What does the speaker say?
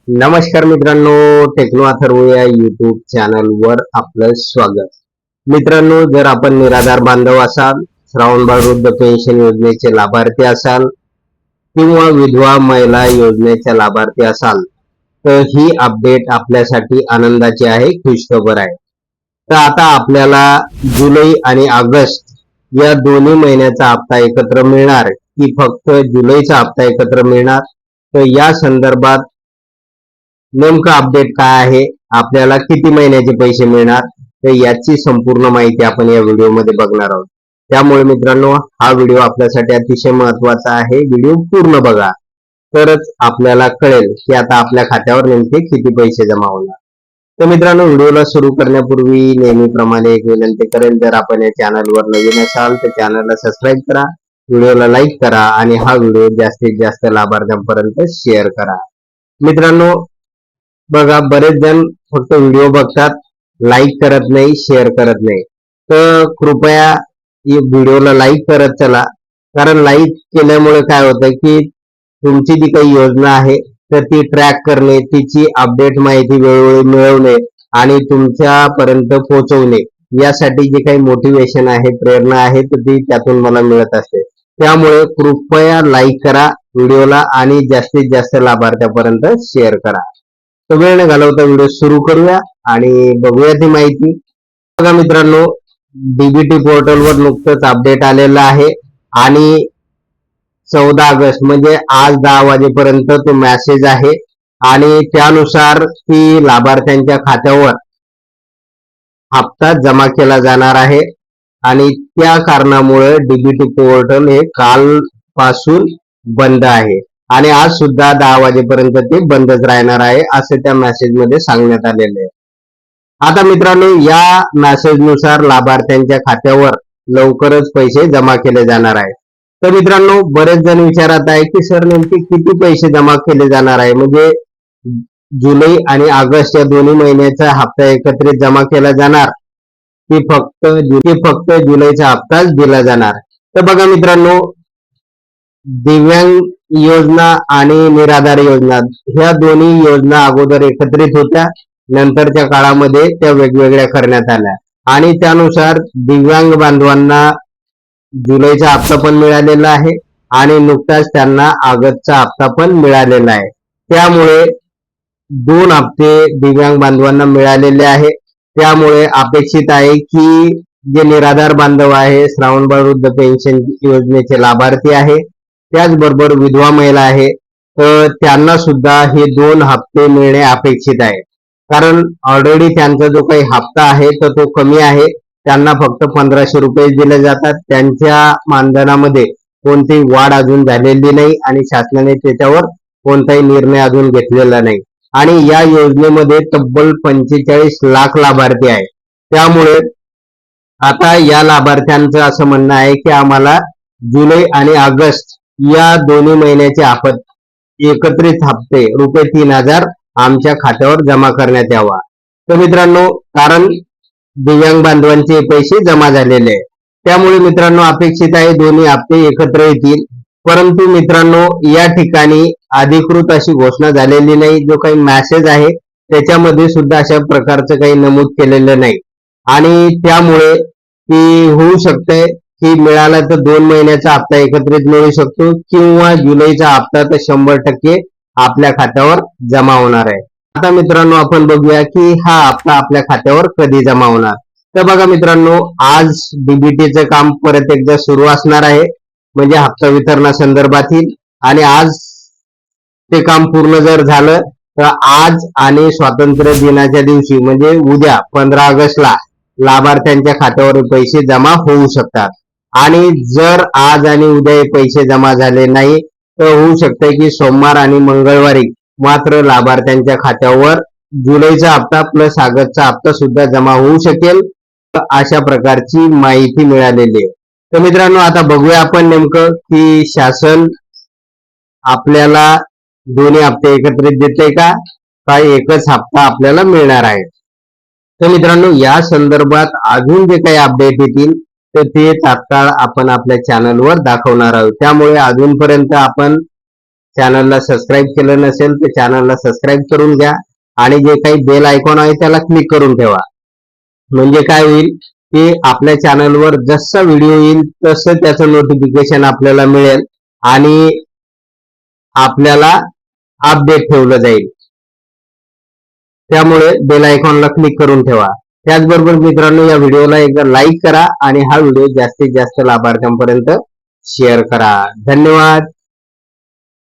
नमस्कार मित्रांनो, टेक्नो अथर्व या युट्यूब चॅनल वर आपलं स्वागत. मित्रांनो, जर आपण निराधार बांधव असाल, श्रावणबाळ वृद्ध पेन्शन योजनेचे लाभार्थी असाल किंवा विधवा महिला योजनेच्या लाभार्थी असाल तर ही अपडेट आपल्यासाठी आनंदाची आहे, खुशखबर आहे. तर आता आपल्याला जुलै आणि ऑगस्ट या दोन्ही महिन्याचा हप्ता एकत्र मिळणार की फक्त जुलैचा हप्ता एकत्र मिळणार, तर या संदर्भात नेमकं अपडेट काय आहे, आपल्याला किती महिन्याचे पैसे मिळणार, तर याची संपूर्ण माहिती आपण या व्हिडिओमध्ये बघणार आहोत. त्यामुळे मित्रांनो, हा व्हिडिओ आपल्यासाठी अतिशय महत्त्वाचा आहे. व्हिडिओ पूर्ण बघा, तरच आपल्याला कळेल की आता आपल्या खात्यावर नेमके किती पैसे जमा होणार. तर मित्रांनो, व्हिडिओला सुरू करण्यापूर्वी नेहमीप्रमाणे एक विनंती करेन, जर आपण या चॅनलवर नवीन असाल तर चॅनलला सबस्क्राईब करा, व्हिडिओला लाईक करा आणि हा व्हिडिओ जास्तीत जास्त लाभार्थ्यांपर्यंत शेअर करा. मित्रांनो बघा, बरेच जण फक्त व्हिडिओ बघतात, लाईक करत नाही, शेअर करत नाही. तर कृपया व्हिडिओला लाईक करत चला, कारण लाईक केल्यामुळे काय होतं की तुमची जी काही योजना आहे तर ती ट्रॅक करणे, तिची अपडेट माहिती वेळोवेळी मिळवणे आणि तुमच्यापर्यंत पोहोचवणे, यासाठी जे काही मोटिवेशन आहे, प्रेरणा आहे, तर ती त्यातून मला मिळत असते. त्यामुळे कृपया लाईक करा व्हिडिओला आणि जास्तीत जास्त लाभार्थ्यापर्यंत शेअर करा. तर वेळ न घालवता व्हिडिओ सुरू करूया आणि बघूया ती माहिती. बघा मित्रांनो, डीबीटी पोर्टलवर नुकतंच अपडेट आलेलं आहे आणि 14 ऑगस्ट म्हणजे आज 10 वाजेपर्यंत तो मेसेज आहे आणि त्यानुसार ती लाभार्थ्यांच्या खात्यावर हप्ता जमा केला जाणार आहे आणि त्या कारणामुळे डीबीटी पोर्टल हे कालपासून बंद आहे आणि आज सुद्धा 10 वाजेपर्यंत ते बंदच राहणार आहे, असे त्या मेसेज मध्ये सांगण्यात आलेले आहे. आता मित्रांनो, या मेसेज नुसार लाभार्थ्यांच्या खात्यावर लवकरच पैसे जमा केले जाणार आहे. तर मित्रांनो, बरेच जण विचारत आहे की सर नेमके किती पैसे जमा केले जाणार आहे, म्हणजे जुलै आणि ऑगस्ट या दोन्ही महिन्याचा हप्ता एकत्रित जमा केला जाणार की फक्त जुलैचा हप्ताच दिला जाणार. तर बघा मित्रांनो, दिव्यांग योजना आणि निराधार योजना ह्या दोन्ही योजना अगोदर एकत्रित होत्या, नंतरच्या काळामध्ये त्या वेगवेगळ्या करण्यात आल्या आणि त्यानुसार दिव्यांग बांधवांना जुलैचा हप्ता पण मिळालेला आहे आणि नुकताच त्यांना ऑगस्टचा हप्ता पण मिळालेला आहे. त्यामुळे 2 हप्ते दिव्यांग बांधवांना मिळालेले आहे. त्यामुळे अपेक्षित आहे की जे निराधार बांधव आहे, श्रावणबाळ वृद्ध पेन्शन योजनेचे लाभार्थी आहे, त्याचबरोबर विधवा महिला आहे, तर त्यांना सुद्धा हे 2 हप्ते मिळणे अपेक्षित आहे. कारण ऑलरेडी त्यांचा जो काही हप्ता आहे तर तो कमी आहे, त्यांना फक्त 1500 रुपये दिले जातात. त्यांच्या मानधनामध्ये कोणतीही वाढ अजून झालेली नाही आणि शासनाने त्याच्यावर कोणताही निर्णय अजून घेतलेला नाही आणि या योजनेमध्ये तब्बल 45 लाख लाभार्थी आहे. त्यामुळे आता या लाभार्थ्यांचं असं म्हणणं आहे की आम्हाला जुलै आणि ऑगस्ट या दोन्ही महिन्याचे एकत्रित हप्ते रुपये 3000 आमच्या खात्यावर जमा करण्यात यावा. तर मित्रांनो, कारण दिव्यांग बांधवांचे पैसे जमा झालेले आहे, त्यामुळे मित्रांनो अपेक्षित आहे दोन्ही हप्ते एकत्र येतील. परंतु मित्रांनो, या ठिकाणी अधिकृत अशी घोषणा झालेली नाही. जो काही मेसेज आहे त्याच्यामध्ये सुद्धा अशा प्रकारचं काही नमूद केलेलं नाही आणि त्यामुळे ती होऊ शकते की मिळाला तर 2 महिन्याचा हप्ता एकत्रित मिळू शकतो किंवा जुलैचा हप्ता तर 100% आपल्या खात्यावर जमा होणार आहे. आता मित्रांनो, आपण बघूया की हा हप्ता आपल्या खात्यावर कधी जमा होणार. तर बघा मित्रांनो, आज डीबीटीचं काम परत एकदा सुरू असणार आहे, म्हणजे हप्ता वितरणासंदर्भातील, आणि आज ते काम पूर्ण जर झालं तर आज आणि स्वातंत्र्य दिनाच्या दिवशी म्हणजे उद्या 15 ऑगस्टला लाभार्थ्यांच्या खात्यावर पैसे जमा होऊ शकतात. आणि जर आज आणि उद्या हे पैसे जमा झाले नाही तर होऊ शकते की सोमवार आणि मंगळवारी मात्र लाभार्थ्यांच्या खात्यावर जुलैचा हप्ता प्लस ऑगस्टचा हप्ता सुद्धा जमा होऊ शकेल, अशा प्रकारची माहिती मिळालेली आहे. तर मित्रांनो, आता बघूया आपण नेमकं की शासन आपल्याला दोन्ही हप्ते एकत्रित देते का एकच हप्ता आपल्याला मिळणार आहे. तर मित्रांनो, या संदर्भात अजून जे काही अपडेट येतील तर ते तात्काळ आपण आपल्या चॅनलवर दाखवणार आहोत. त्यामुळे अजूनपर्यंत आपण चॅनलला सबस्क्राईब केलं नसेल तर चॅनलला सबस्क्राईब करून घ्या आणि जे काही बेल आयकॉन आहे त्याला क्लिक करून ठेवा. म्हणजे काय होईल की आपल्या चॅनलवर जसा व्हिडिओ येईल तसं त्याचं नोटिफिकेशन आपल्याला मिळेल आणि आपल्याला अपडेट ठेवलं जाईल. त्यामुळे बेल आयकॉनला क्लिक करून ठेवा. त्याचबरोबर मित्रांनो, या व्हिडिओला एकदा लाईक करा आणि हा व्हिडिओ जास्तीत जास्त लाभार्थ्यांपर्यंत शेअर करा. धन्यवाद.